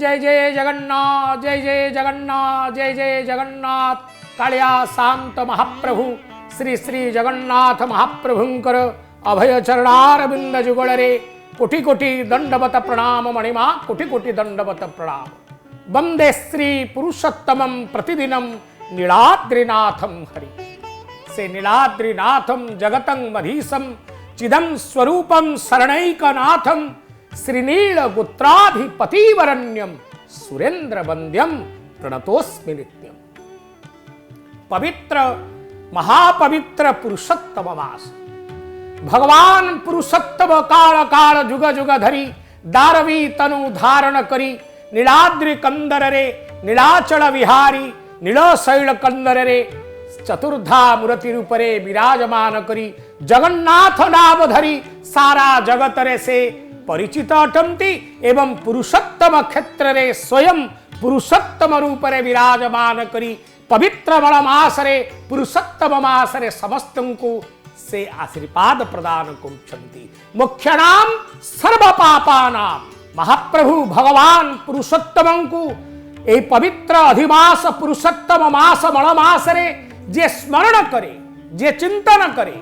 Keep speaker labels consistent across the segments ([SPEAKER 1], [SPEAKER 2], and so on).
[SPEAKER 1] जय जय जगन्नाथ, जय जय जगन्नाथ, जय जय जगन्नाथ। कालिया शांत महाप्रभु श्री श्री जगन्नाथ महाप्रभुंकर अभय चरणारविंद जुगल रे कोटि कोटि दंडवत प्रणाम मणिमा, कोटि कोटि दंडवत प्रणाम। वंदे श्री पुरुषोत्तमं प्रतिदिनं नीलाद्रिनाथं हरि। से नीलाद्रिनाथं जगतं मधीशं चिदं स्वरूपं शरणैकनाथं श्रीनील गोत्राधिपतिवरण्यं सुरेंद्र वंद्यं प्रणतोस्मि नित्यं। पवित्र महापवित्र पुरुषोत्तम मास भगवान पुरुषोत्तम काल काल जुग जुग धरी दारवी तनु धारण करी नीलाद्रि कंदर रे नीलाचल विहारी नीलशैल कंदर रे चतुर्धा मूर्ति रूपरे विराजमान करी जगन्नाथ नाम धरी सारा जगत रे से परिचित अटंती एवं पुरुषोत्तम क्षेत्र रे स्वयं पुरुषोत्तम रूपरे विराजमान करी पवित्र बल मासरे पुरुषोत्तम मासरे समस्त को से आशीर्वाद प्रदान करुछंती। मुख्यनाम सर्व पापानाम महाप्रभु भगवान पुरुषोत्तम को ए पवित्र अधिमास पुरुषोत्तम मास बल मासरे जे स्मरण करे जे चिंतन करे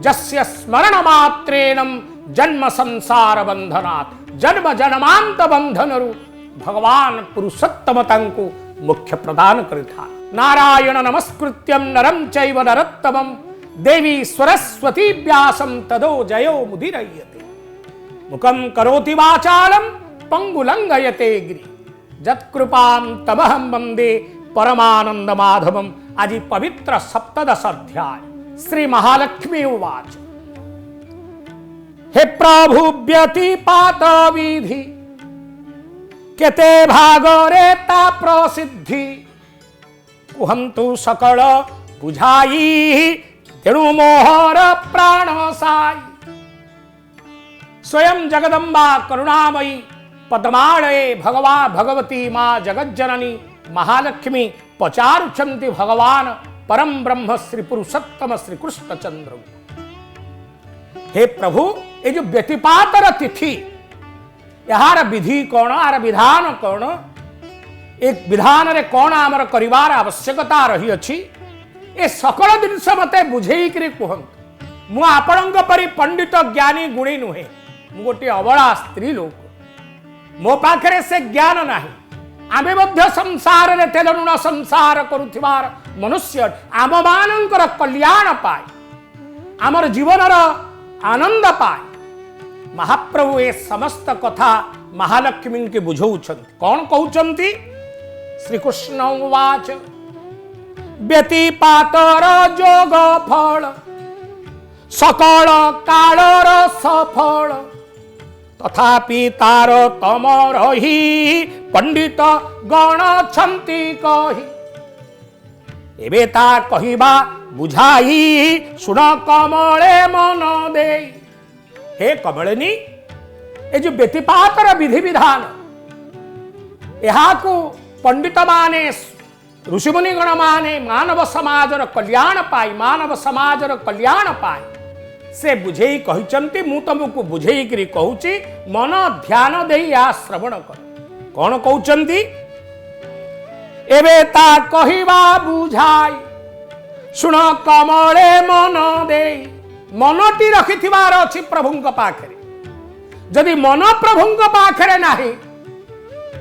[SPEAKER 1] जस्य स्मरण मात्रेणं जन्म संसार बंधनात् जन्म जन्मांत बंधनरु भगवान पुरुषोत्तमता को मुख्य प्रदान करिथा। नारायण नमस्कृत्यं नरं चैव नरोत्तमं देवी सरस्वती व्यासं तदो जयो मुदीरयते। मुखं करोति वाचालं पंगुलंघयते गिरि यत्कृपां तमहं वन्दे परमानंद माधवम्। आज पवित्र सप्तदश अध्याय श्री महालक्ष्मी उवाच। हे प्रभु व्यतिपात विधि केते भागरे ता प्रसिद्धि कुहंतु सकल बुझाई तेणु मोहर प्राण साई। स्वयं जगदम्बा करुणामयी पद्मालये भगवा भगवती माँ जगज्जननी महालक्ष्मी पचारुचंती भगवान परम ब्रह्म श्री पुरुषोत्तम श्री कृष्णचंद्र। हे प्रभु ये जो व्यतिपातर तिथि यार विधि कौन यार विधान कौन एक विधान रे कौन आमर करिवार आवश्यकता रही अछि ए सकल जिनस मते बुझेई करी कहंतु। मु आपणंक परि पंडित ज्ञानी गुणी नुहे, मु गोटे अबला स्त्री लोक, मो पाखरे से ज्ञान नाही। आमे मध्य संसार रे तेलनुण संसार करुथिबार मनुष्य आम मानंकर कल्याण पाए आमर जीवनर आनंद पाए महाप्रभु ए समस्त कथा महालक्ष्मी के बुझौछन्ति। कौन कहउछन्ति? श्री कृष्ण उवाच। व्यतिपातर जोग फल सकल कालर सफल तथापि तार तम रही पंडित गण छन्ति कही। एबे ता कहिबा बुझाई सुन कमले मन दे। हे कमलिनी ये जो व्यतिपातर विधि विधान यहाँ को पंडित माने ऋषिमुनि गण माने मानव समाजर कल्याण पाई मानव समाजर कल्याण पाई से बुझेई कहिचंती। मु तुमको बुझेई करी कहूची मन ध्यान देई आ श्रवण कर। कौन कहउचंती? एबे ता कहिबा बुझाई सुन कमले मन देई। मनटी रखिथिबार अछि प्रभुंक पाखरे। जदि मन प्रभुंक पाखरे नाही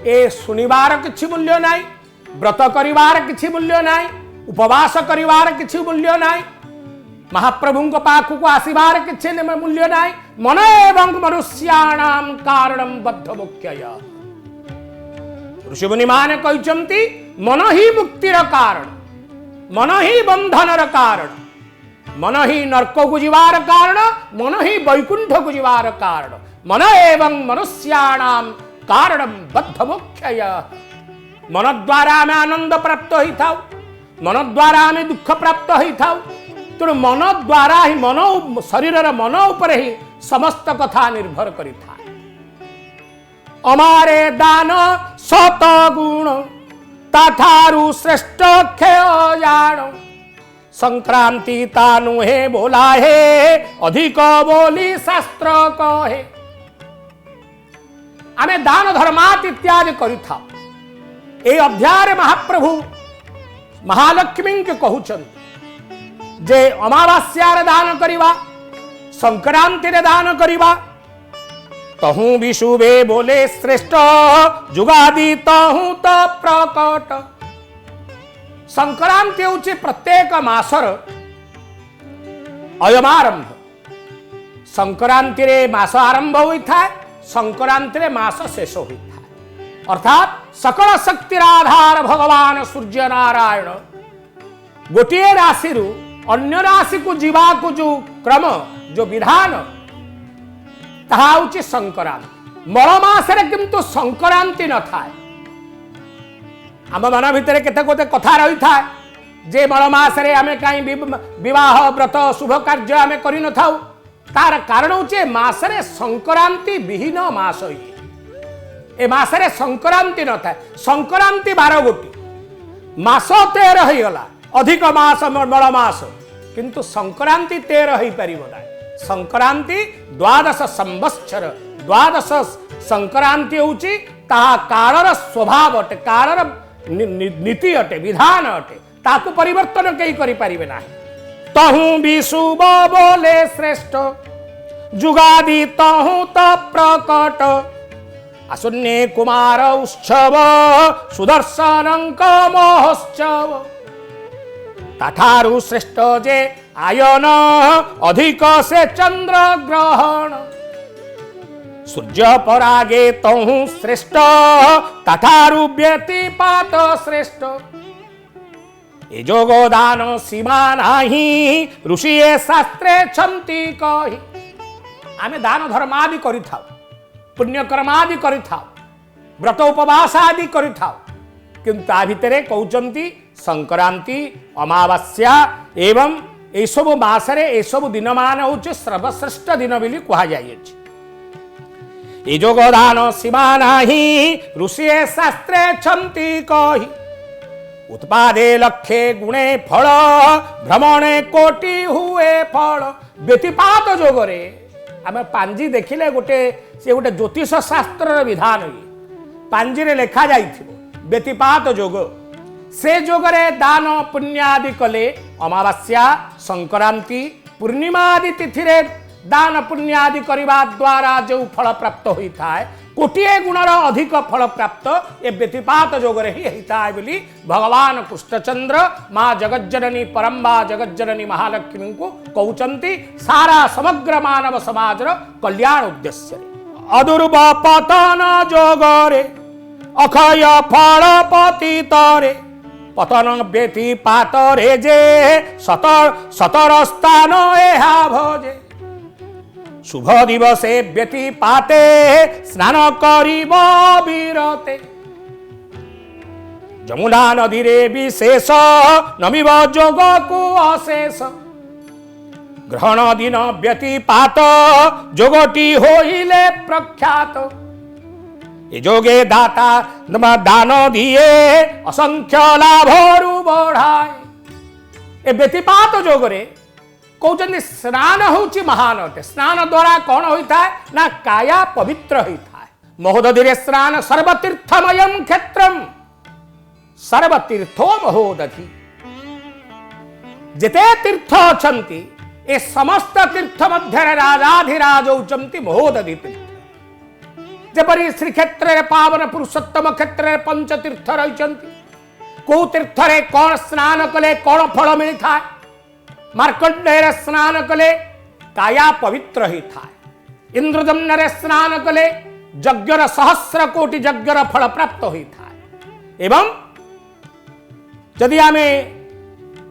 [SPEAKER 1] ए सुनिबार किछि मूल्य नाही, व्रत करिवार किछि मूल्य नाही, उपवास करिवार किछि मूल्य नाही, महाप्रभुंक पाखକୁ आसीबार किछि मूल्य नाही। मन एवं मनुष्याणाम कारणं बद्ध मुख्यय। ऋषिमुनि माने कहिचंती मन ही मुक्तिर कारण, मन ही बंधनर कारण, मन ही नरक को जीवार कारण, मन ही वैकुंठ को जीवार कारण। मन एवं मनुष्याणाम कारणं बद्ध मुख्यय। मन द्वारा आमे आनंद प्राप्त होई थाउ, मन द्वारा आमे दुख प्राप्त होई थाउ। तेणु मन द्वारा ही मन शरीरर मन उपरे ही समस्त कथा निर्भर करि थाए। अमारे दान सत गुण ताठारु श्रेष्ठ खेय जाण संक्रांति तानु हे बोला हे अधिक बोली शास्त्र कहे। आमे दान धर्मात इत्यादि करिथा ए अध्याय महाप्रभु महालक्ष्मी के कहउछन जे अमावास्यार दान करिवा संक्रांति रे दान करिवा तहु विशुभे बोले श्रेष्ठ जुगादि तहु तो प्रकट। संक्रांति होची प्रत्येक मासर अयमारंभ। संक्रांति रे मास आरंभ होई थाए, संक्रांति रे मास शेष होई थाए। अर्थात सकल शक्तिर आधार भगवान सूर्य नारायण गोटिए राशि रु अन्य राशि को जीवा को जो क्रम जो विधान ताहा होची संक्रांति। मल मासरे किंतु संक्रांति न थाए। आम मन भितर केते कोते कथा रही था जे मल मासरे आमे काई विवाह व्रत शुभ कार्य आमे करि न थाउ। तार कारण होचे मासरे संक्रांति विहीन मास होई। ए मासरे संक्रांति न थाए। संक्रांति 12 गोटी मास 13 होई गला अधिक मास मल मास किंतु संक्रांति 13 होई परिबो ना। संक्रांति 12 संवत्सर 12 संक्रांति होची ताहा कालर स्वभाव अटे, कालर नीति अटे, विधान अटे, ताकु परिवर्तन कई करि परिबे नाही। तहु विशुभ बोले श्रेष्ठ जुगादि तहु तो प्रकट। आशुन्ये कुमार उत्सव सुदर्शनंक महोत्सव। ताठारु श्रेष्ठ जे आयन अधिक से चंद्र ग्रहण। सूर्य परागे तहु श्रेष्ठ ताठारु व्यतिपात श्रेष्ठ। ए जोगदान सीमा नाही ऋषि शास्त्रे छंती कही। आमे दान धर्मादि करिथाउ, पुण्य कर्मादि करिथाउ, व्रत उपवास आदि करिथाउ, किंतु आ भितरे कहउचंती संक्रांति अमावास्या एवं ए सब मासरे ए सब दिन मान होचे सर्वश्रेष्ठ दिन बोली कहा जाय अछि। ए जोगदान सीमा नाही ऋषि शास्त्रे छंती कही। उत्पादे लक्षे गुणे फल भ्रमणे कोटि हुए फल। व्यतिपात जोगरे आमे पांजी देखिले गोटे से गोटे ज्योतिष शास्त्र विधान ये पांजी रे लेखा जाइथिबो व्यतिपात जोग। से जोगरे दान पुण्य आदि कले अमावास्या संक्रांति पूर्णिमा आदि तिथि रे दान पुण्य आदि करबा द्वारा जो फल प्राप्त होई थाए कोटिए गुणर अधिक फल प्राप्त ए व्यतिपात जोगरे ही होता है बोली भगवान कृष्णचंद्र माँ जगज्जननी परम्बा जगज्जननी महालक्ष्मी को कहउचंती सारा समग्र मानव समाजर कल्याण उद्देश्य। अदुर्व पतन जोगरे अक्षय फल पतितरे पतन व्यतिपात रे जे सतर स्थान एहा भजे। शुभ दिवसे व्यतिपाते स्नान करिब विरते। जमुना नदी रे विशेष नमिब जोग को अशेष। ग्रहण दिन व्यतिपात जोगटी होइले प्रख्यात। ए जोगे दाता दान दिए असंख्य लाभरु बढ़ाए। ए व्यतिपात जोगरे कहते स्नान होची महान अटे। स्नान द्वारा कौन होता है ना काया पवित्र होता है। महोदधि स्नान सर्वतीर्थमयम क्षेत्रम सर्वतीर्थो महोदधि। जिते तीर्थ अछंती ए समस्त तीर्थ मध्य राजाधिराज होचंती महोदधि तीर्थ। जेपरि श्रीक्षेत्र रे पावन पुरुषोत्तम क्षेत्र रे पंच तीर्थ रहिचंती। को तीर्थ रे कौन स्नान कले कौन फल मिलता है। मार्कंडेय स्नान कले काया पवित्र ही था। इंद्रदम्न रे स्नान कले यज्ञर सहस्र कोटि यज्ञर फल प्राप्त होई था। एवं यदि आमे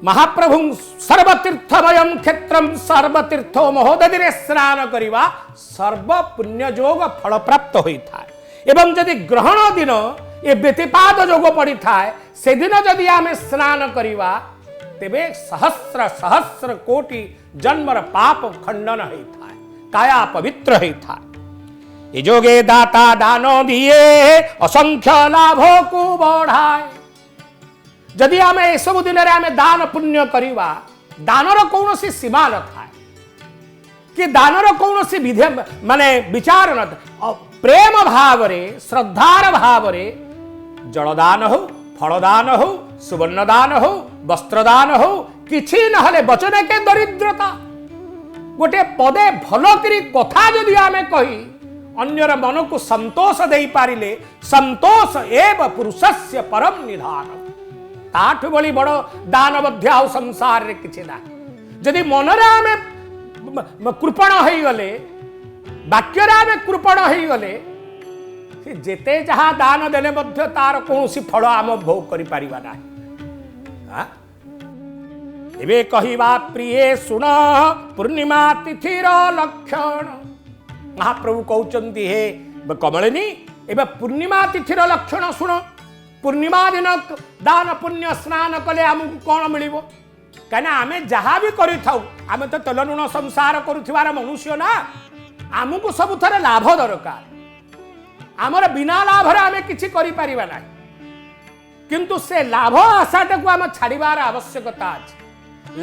[SPEAKER 1] महाप्रभु सर्वतीर्थमयम क्षेत्रम सर्वतीर्थो महोदधि रे स्नान करिवा सर्व पुण्य जोग फल प्राप्त होई था। एवं यदि ग्रहण दिन ये व्यतिपात जोग पड़ी था से दिन यदि आमे स्नान करिवा तेबे सहस्र सहस्र कोटि जन्मर पाप खंडन होता है, काया पवित्र होता है। जोगे दाता दानो दिए असंख्य लाभो को बढ़ाए। जदि आम ए सब दिन में आम दान पुण्य करिवा दानर कौन सी सीमा न था कि दानर कौन सी विधि माने विचार न था। प्रेम भाव रे श्रद्धार भाव रे जलदान हो फलदान हो सुवर्णदान हो वस्त्रदान हो किछि नहले वचन के दरिद्रता गोटे पदे भल करी कथा जदि आमे कही अन्यर मन को संतोष दे पारिले संतोष एव पुरुषस्य परम निधान ताठु बड़ी बड़ दान मध्य आ संसार रे किछि ना जदि मनरे आमे कृपण होई गले वाक्य रे आमे कृपण होई गले जेते जहा दान देले मध्य तार कौनसी फल आम भोग करि पारिबा ना एबे कहिबा प्रिय सुन पूर्णिमा तिथिर लक्षण महाप्रभु कहउचंती हे कमलिनी एबे पूर्णिमा तिथिर लक्षण सुन पूर्णिमा दिन दान पुण्य स्नान कले आमको कौन मिलिबो कहना आमे जहा भी करि थाउ आमे तो तेल लुण संसार करुथिवार मनुष्य ना आमको सब थरे लाभ दरकार आमर बिना लाभ रे आमे किछि करि परिबा ना किंतु से लाभ आशाटा को आम छाड़िबार आवश्यकता अछि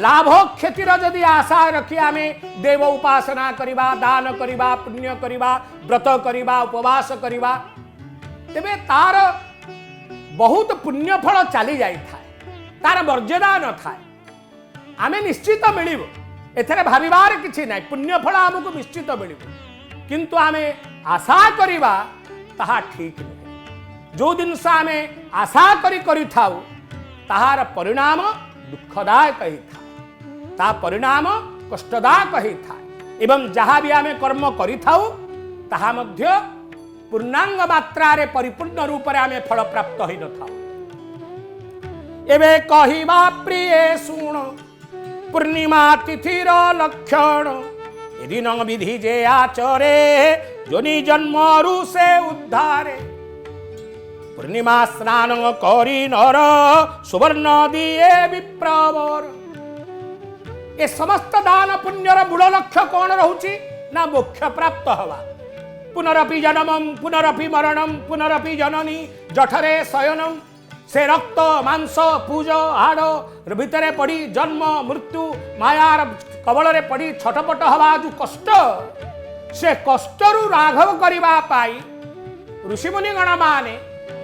[SPEAKER 1] लाभ क्षतिर जदि आशा रखी आमे देव उपासना करिबा दान करिबा पुण्य करिबा व्रत करिबा उपवास करिबा तेबे तार बहुत पुण्य फल चली जाई थाए तार मर्यादा न थाए आमे निश्चित मिलिबो एथरे भाबिबार किछि नै पुण्य फल हमकु निश्चित मिलिबो किंतु आमे आशा करिबा ताहा ठीक नै जो दिन से आमे आशा करि थाउ ताहार परिणाम दुखदायक ही था ता परिणाम कष्टदायक ही था एवं जहाँ भी आमे कर्म करि थाउ ताहा मध्य पूर्णांग मात्रा रे परिपूर्ण रूप रे आमे फल प्राप्त होई न थाउ एबे कहिबा प्रिय सुन पूर्णिमा तिथिर लक्षण यदि न विधि जे आचरे जोनि जन्मरु से उद्धारे पूर्णिमा स्नान करी नर सुवर्ण दिए विप्रवर ए समस्त दान पुण्यर मूल लक्ष्य कौन रहुची ना मोक्ष प्राप्त हवा पुनरपि जन्मम पुनरपि मरणम पुनरपि जननी जठरे शयनम से रक्त मांस पूज हाड़ भितरे पड़ी जन्म मृत्यु मायार कबल रे पड़ी छटपट हवा जो कष्ट से कष्टरु राघव करिबा पाई ऋषिमुनि गण माने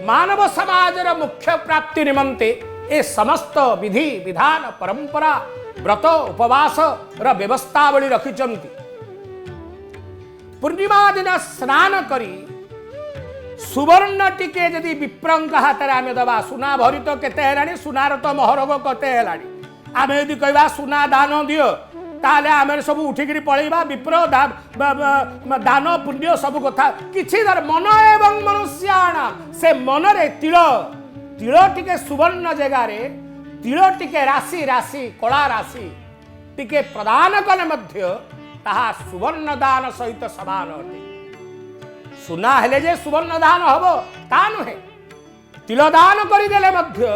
[SPEAKER 1] मानव समाजर मुख्य प्राप्ति निमंते ए समस्त विधि विधान परंपरा व्रत उपवास र व्यवस्थावली रखिचंती पूर्णिमा दिन स्नान करी सुवर्ण टिके जदि विप्रंक हाथ रे आमे दबा सुना भरी तो केते हेलानी सुनार तो महरग कते हेलानी आमे यदि कहबा सुना दान दियो ताले आमे सब उठिकरी पळेबा विप्र दान पुण्य सब कथा किछि दर मन एवं मनुष्याणाम से मन रे तिल तिल टिके सुवर्ण जगह रे तिल टिके राशि राशि कला राशि टिके प्रदान कले मध्य ताहा सुवर्ण दान सहित समान अटे सुना हेले जे सुवर्ण दान हबो ता नुहे तिल दान करि देले मध्य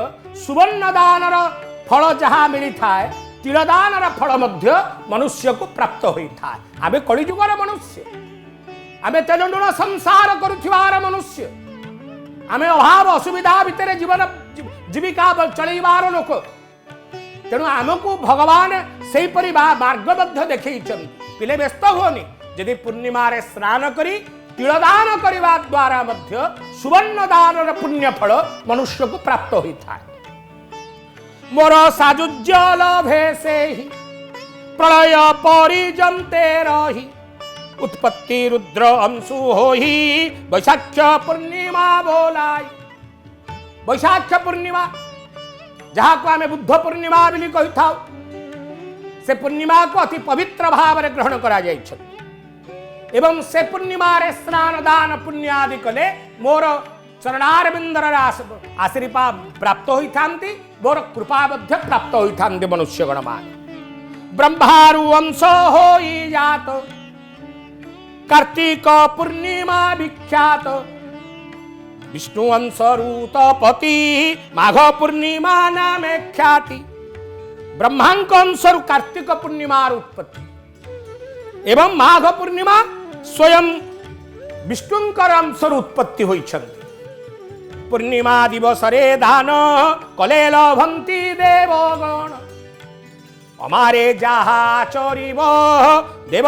[SPEAKER 1] सुवर्ण दानर फल जहा मिली थाए तिलदानर फल मध्य मनुष्य को प्राप्त होई था आबे कलिजुगर मनुष्य आबे तेलुण संसार करुथिवार मनुष्य आमे अभाव असुविधा भितर जीवन जीविका चलैबार लोक तेणु आमको भगवान से मार्ग मध्य देखैछन पिले व्यस्त होनी यदि पूर्णिमा रे स्नान करी तिलदान करने द्वारा मध्य सुवर्ण दानर पुण्य फल मनुष्य को प्राप्त होई था मोर साजुज्जल भेसे ही प्रलय परिजंते रही उत्पत्ति रुद्र अंशु होही वैशाख पूर्णिमा बोलाई वैशाख पूर्णिमा जहाँ को आमे बुद्ध पूर्णिमा बोली कहि थाउ से पूर्णिमा को अति पवित्र भाव रे ग्रहण करा जाय छ एवं से पूर्णिमा रे स्नान दान पुण्य आदि कले मोर चरणारविंदर आशीर्वाद प्राप्त होई थांती मोर कृपा मध्य प्राप्त होई थांती मनुष्य गण मान ब्रह्मारु अंश होई जात कार्तिक पूर्णिमा विख्यात विष्णु अंशरूत पति माघ पूर्णिमा नामे ख्याति ब्रह्मांक अंशरु कार्तिक पूर्णिमा उत्पत्ति एवं माघ पूर्णिमा स्वयं विष्णुंकर अंशरु उत्पत्ति होइछन्ति पूर्णिमा दिवस रे दान कले लभंती देवगण अमारे जहा चोरीव देव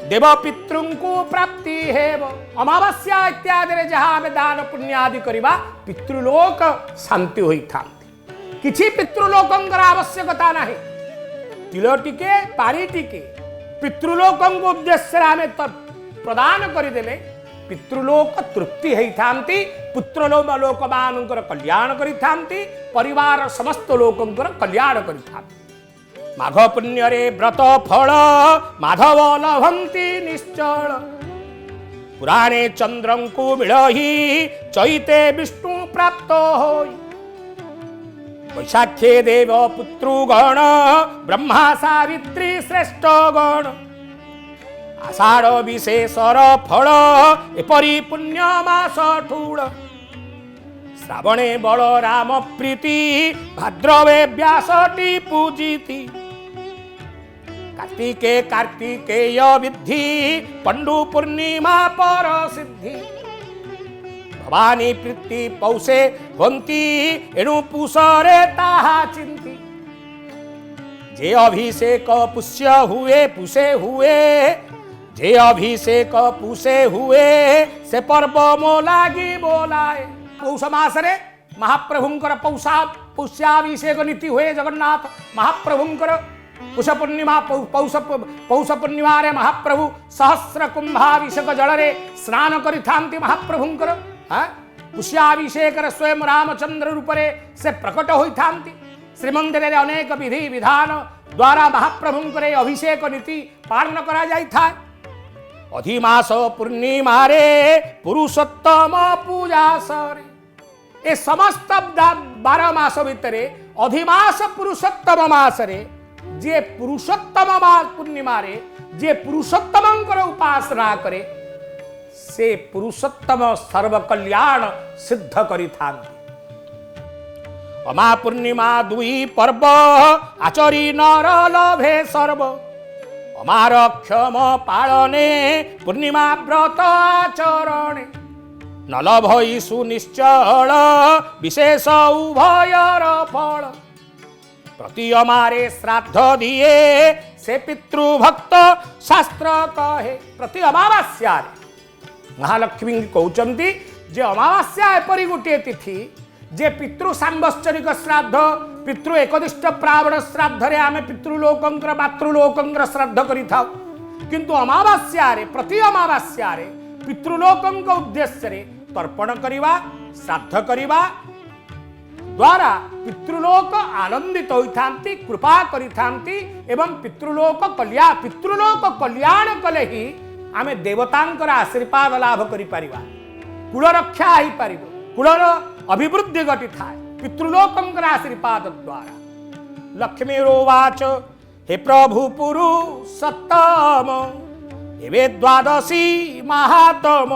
[SPEAKER 1] देव पितृंकु प्राप्ति हेव। अमावास्या इत्यादि जहाँ आम दान पुण्य आदि करवा पितृलोक शांति होई थांती। किछि पितृलोकंकर आवश्यकता नाही। तिल टिके पानी टिके पितृलोकंक उद्देश्य आम प्रदान करदेले पितृलोक तृप्ति होई थांती। पुत्रलोक लोक मानकर कल्याण करि थांती। परिवार समस्त लोकंकर कल्याण करि थांती। माघ पुण्य रे व्रत फल माधव लभंती निश्चल। पुराणे चंद्रंकु मिलहि चैते विष्णु प्राप्त होई। वैशाख्ये देव पुत्रुगण ब्रह्मा सावित्री श्रेष्ठ गण। आषाढ़ विशेषर फल एपरी पुण्य मास ठूल। श्रावणे बलराम प्रीति भाद्रवे व्यासटी पूजिति। कार्तिके कार्तिकेय विद्धि पंडु पूर्णिमा पर सिद्धि। भवानी प्रीति पौषे हंती एणु पुषरे ताहा चिंती। जे अभिषेक पुष्य हुए पुषे हुए जे अभिषेक पुषे हुए से पर्व मो लागी बोलाए। पौष मासरे महाप्रभुंकर पुष्याभिषेक नीति हुए। जगन्नाथ महाप्रभुंकर पुष पूर्णिमा पौष पूर्णिमा रे महाप्रभु सहस्र कुंभाभिषेक जल रे स्नान करि थांती। महाप्रभुंकर पुष्याभिषेक स्वयं रामचंद्र रूपरे से प्रकट होई थांती। श्रीमंदिर रे अनेक विधि विधान द्वारा महाप्रभुंकर अभिषेक नीति पालन करा जाई था। अधिमास पूर्णिमा रे पुरुषोत्तम पूजा सरे। ए समस्त 12 मास भितरे अधिमास पुरुषोत्तम मास रे जे पुरुषोत्तम पूर्णिमा रे जे पुरुषोत्तमंकर उपासना करे से पुरुषोत्तम सर्व कल्याण सिद्ध करि थांती। अमा पूर्णिमा दुई पर्व आचरी नर लभे सर्व। अमार क्षम पालने पूर्णिमा व्रत आचरणे। न लभई सुनिश्चल विशेष उभयर फल। प्रति अमारे श्राद्ध दिए से पितृभक्त शास्त्र कहे। प्रति अमावास्या महालक्ष्मी कहते जे अमावास्या एपरी गोटे तिथि जे पितृ सांवत्सरिक श्राद्ध पितृ एकदिष्ट प्रावण श्राद्ध रे आमे पितृलोकंकर मातृलोकंकर श्राद्ध करि थाउ। किंतु अमावास्या रे प्रति अमावास्या रे पितृलोकंक उद्देश्य रे तर्पण करिवा श्राद्ध करिवा द्वारा पितृलोक आनंदित होइथांती कृपा करिथांती एवं पितृलोक कल्याण कले ही आमे देवतांकर आशीर्वाद लाभ करि परिबा। कुल रक्षा होई परिबो। कुलर अभिवृद्धि घटी थाए पितृलोकंकर आशीर्वाद द्वारा। लक्ष्मी रोवाच हे प्रभु पुरुषोत्तम एवे द्वादशी महातम।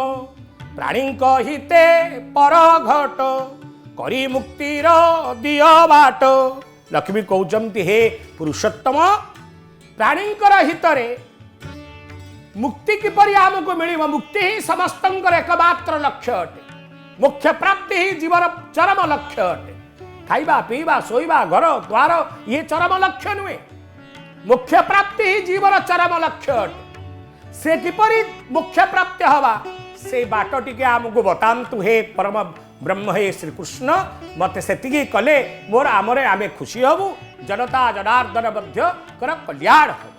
[SPEAKER 1] प्राणी हिते पर घट करी मुक्तिर दिय बाट। लक्ष्मी कहते हे पुरुषोत्तम प्राणींकर हितरे मुक्ति किपरि आमको मिलिब। मुक्ति ही समस्तंकर एकमात्र लक्ष्य अटे। मोक्ष प्राप्ति ही जीवन चरम लक्ष्य अटे। खाइबा पीबा सोइबा घर द्वार ये चरम लक्ष्य नुहे। मोक्ष प्राप्ति ही जीवन चरम लक्ष्य अटे। से किपरि मोक्ष प्राप्ति हवा से बाट टिके आमको बतांतु हे परम ब्रह्म हे श्रीकृष्ण। मत से कले मोर आमरे आमे खुशी हबु। जनता जनार्दन मध्य कर कल्याण हो।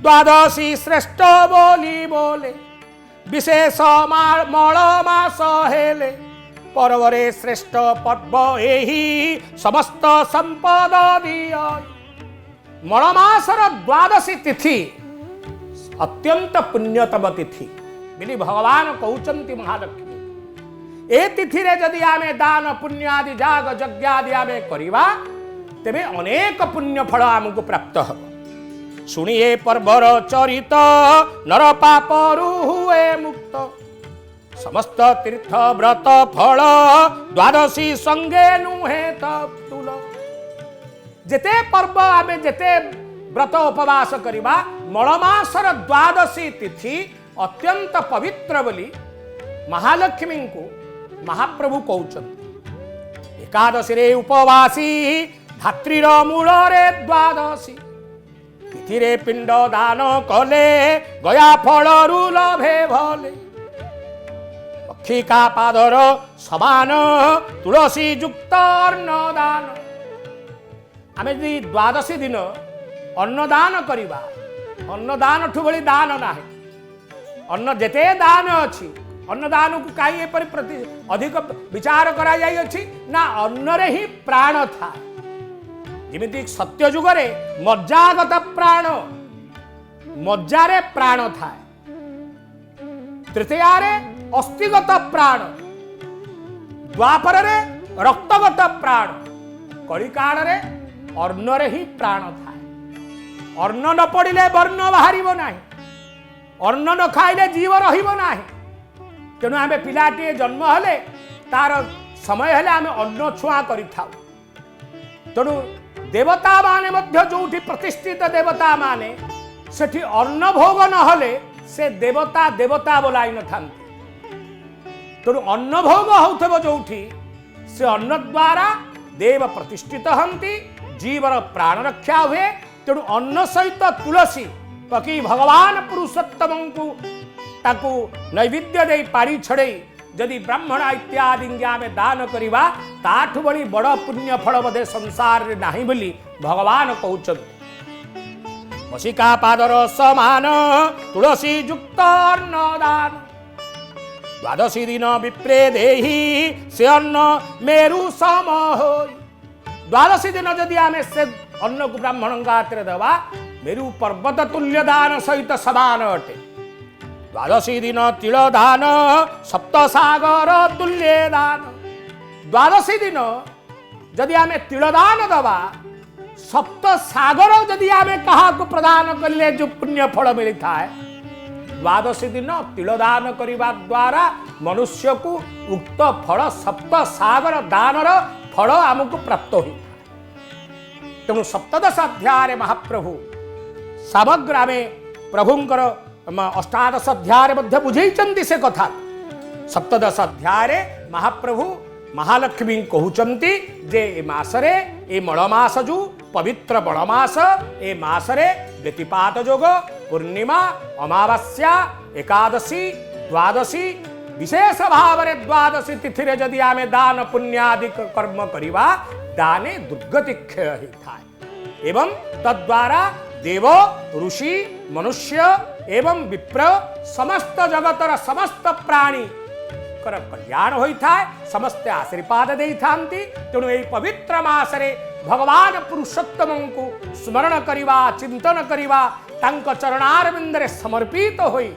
[SPEAKER 1] द्वादशी श्रेष्ठ बोली बोले विशेष मल मास हेले। पर्वरे श्रेष्ठ पर्व एही समस्त संपद दिय। मलमासर द्वादशी तिथि अत्यंत पुण्यतम तिथि बोली भगवान कहउचंती महालक्ष्मी। ए तिथि रे जदि आमे दान पुण्य आदि जाग यज्ञ आदि आमे करिवा तेबे अनेक पुण्य फल आमको प्राप्त हो। सुनिए पर्वर चरित नर पापरु हुए मुक्त। समस्त तीर्थ व्रत फल द्वादशी संगे नुहे तुल। जेते पर्व आमे जेते व्रत उपवास करिवा मलमासर द्वादशी तिथि अत्यंत पवित्र बोली महालक्ष्मी को महाप्रभु कहउचंती। एकादशी रे उपवासी धात्रीर मूल रे द्वादशी। तिथिरे पिंड दान कले गया फलरू लभे भले पक्षी का पादर समान तुलसी युक्त अन्नदान आमे यदि द्वादशी दिन अन्नदान करिबा अन्नदान ठु भली दान नाही अन्न जेते दान अछि अन्नदान को कहीं एपरि प्रति अधिक विचार करा जाई अछि ना अन्नरे ही प्राण था जेमिति सत्य जुगरे मज्जागत प्राण मज्जारे प्राण था तृतीयारे अस्थिगत प्राण द्वापर रे रक्तगत प्राण कलिकाल रे अन्नरे ही प्राण था अन्न न पड़िले वर्ण बाहरिबो नाही अन्न न खाइले जीव रहिबो नाही तेणु आम पिलाटे जन्म हेले तार समय हेले आम अन्न छुआ करिथाउ तेणु देवता माने मध्य जोठी प्रतिष्ठित देवता माने सेठी अन्न भोग न हेले से देवता देवता बोलाई न थांती तेणु अन्न भोग होउथबो जोठी से अन्न द्वारा देव प्रतिष्ठित हंती जीवर प्राण रक्षा हुए तेणु अन्न सहित तुलसी पकी भगवान पुरुषोत्तम को ताकू नैवेद्य दे पाड़ी छड़े जदि ब्राह्मण इत्यादि आम दान करवा ताठु बड़ी बड़ पुण्य फल बोधे संसार रे नाही बोली भगवान कहउछन मसिका पादर समान तुलसी युक्त अन्नदान द्वादशी दिन विप्रे देही से अन्न मेरु सम होई द्वादशी दिन जदि आम से अन्न को ब्राह्मण हाथ में देवा मेरु पर्वत तुल्य दान सहित समान अटे द्वादशी दिन तिल दान सप्त सागर तुल्य दान द्वादशी दिन जदि आम तिल दान दवा सप्त सागर जदि आम क्या प्रदान कले जो पुण्य फल मिलता है द्वादशी दिन तिल दान करने द्वारा मनुष्य को उक्त फल सप्त सागर दानर फल आमको प्राप्त होता है तेणु सप्तदश अध्याय महाप्रभु समग्र आम प्रभुंकर अष्टादश अध्याय बुझे से कथा सप्तदश अध्याय महाप्रभु महालक्ष्मी कहउचंती जे ए मासरे ए मलमास जो पवित्र बड़मास ए मासरे व्यतिपात जोग पूर्णिमा अमावास्या एकादशी द्वादशी विशेष भाव में द्वादशी तिथि जदि आम दान पुण्यादि कर्म करिवा दाने दुर्गति क्षय होता है एवं तद्वारा देव ऋषि मनुष्य एवं विप्र समस्त जगतर समस्त प्राणी कल्याण होता है समस्ते आशीर्वाद दे थांती तेणु यही पवित्र मासरे भगवान पुरुषोत्तम को स्मरण करिवा चिंतन करिवा तांक चरणारविंदरे समर्पित होई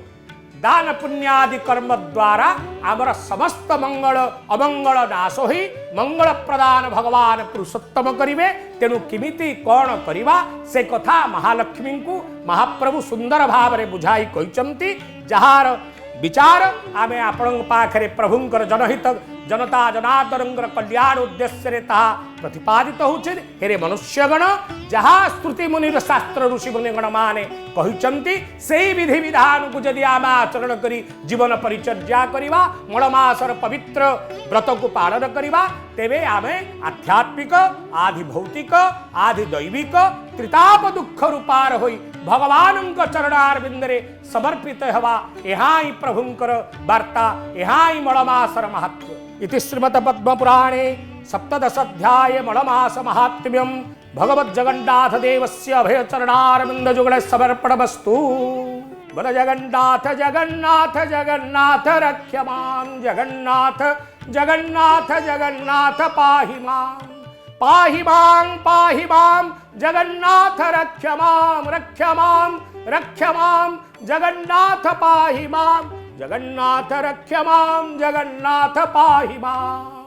[SPEAKER 1] दान पुण्यादि कर्म द्वारा आमर समस्त मंगल अमंगल नाश होई मंगल प्रदान भगवान पुरुषोत्तम करिवे तेणु किमिति कौन करिवा से कथा महालक्ष्मी को महाप्रभु सुंदर भाव में बुझाई कहिचंती जहार विचार आमे आपण पाखरे प्रभुंकर जनहित जनता जनार्दनंकर कल्याण उद्देश्य रे ता प्रतिपादित होछि हेरे मनुष्यगण जहा स्तुति मुनि शास्त्र ऋषि मुनिगण माने कहिचंती सेही विधि विधान को जदि आम आचरण करी जीवन परिचर्या करिवा मलमासर पवित्र व्रत को पालन करिवा तेबे आमे आध्यात्मिक आदि भौतिक आदि दैविक त्रिताप दुख रूपार होई भगवान चरणारविंदरे समर्पित हवा यहाँ प्रभुंकर वार्ता यहाँ मलमासर महात्म्य इति श्रीमद पद्मपुराणे सप्तदशाध्याय मलमास महात्म्यम भगवज्जगन्नाथ देवस्य अभय चरणारविंद जुगल समर्पणमस्तु बोल जगन्नाथ जगन्नाथ जगन्नाथ रक्षमां जगन्नाथ जगन्नाथ जगन्नाथ पाहि मां जगन्नाथ रक्षमां जगन्नाथ पाहि मां जगन्नाथ रक्षमां जगन्नाथ पाहि मां।